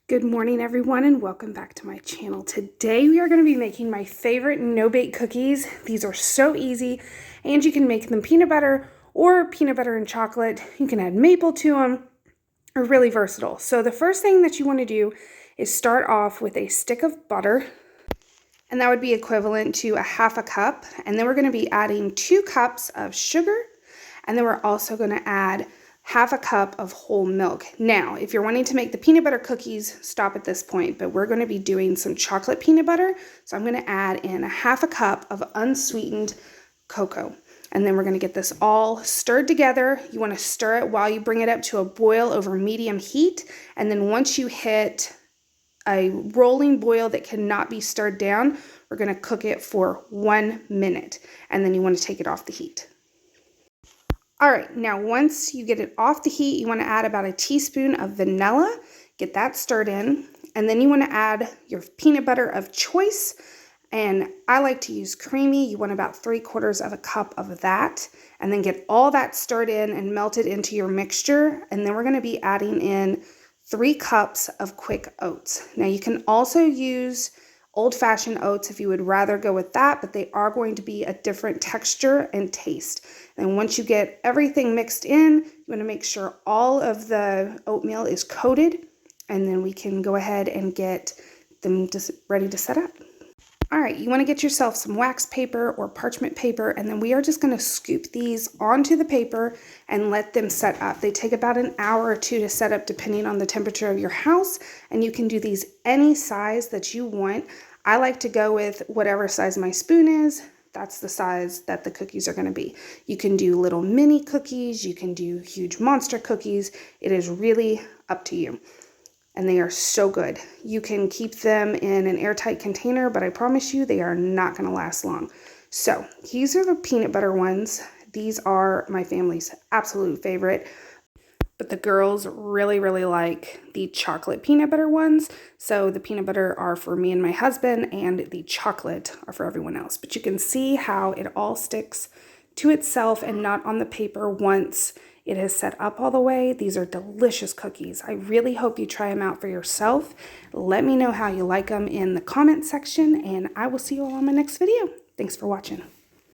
Good morning, everyone, and welcome back to my channel. Today we are going to be making my favorite no-bake cookies. These are so easy, and you can make them peanut butter or peanut butter and chocolate. You can add maple to them. They're really versatile. So the first thing that you want to do is start off with a stick of butter, and that would be equivalent to a half a cup. And then we're going to be adding 2 cups of sugar, and then we're also going to add half a cup of whole milk. Now, if you're wanting to make the peanut butter cookies, stop at this point, but we're going to be doing some chocolate peanut butter. So I'm going to add in a half a cup of unsweetened cocoa. And then we're going to get this all stirred together. You want to stir it while you bring it up to a boil over medium heat. And then once you hit a rolling boil that cannot be stirred down, we're going to cook it for 1 minute. And then you want to take it off the heat. All right, now once you get it off the heat, you want to add about a teaspoon of vanilla, get that stirred in, and then you want to add your peanut butter of choice, and I like to use creamy. You want about 3/4 of a cup of that, and then get all that stirred in and melted into your mixture, and then we're going to be adding in 3 cups of quick oats. Now you can also use old-fashioned oats if you would rather go with that, but they are going to be a different texture and taste. And once you get everything mixed in, you want to make sure all of the oatmeal is coated, and then we can go ahead and get them just ready to set up. All right, you want to get yourself some wax paper or parchment paper, and then we are just going to scoop these onto the paper and let them set up. They take about an hour or 2 to set up depending on the temperature of your house, and you can do these any size that you want. I like to go with whatever size my spoon is. That's the size that the cookies are going to be. You can do little mini cookies. You can do huge monster cookies. It is really up to you. And they are so good. You can keep them in an airtight container, but I promise you they are not going to last long. So these are the peanut butter ones. These are my family's absolute favorite. But the girls really, really like the chocolate peanut butter ones. So the peanut butter are for me and my husband, and the chocolate are for everyone else. But you can see how it all sticks to itself and not on the paper once it has set up all the way. These are delicious cookies. I really hope you try them out for yourself. Let me know how you like them in the comment section, and I will see you all on my next video. Thanks for watching.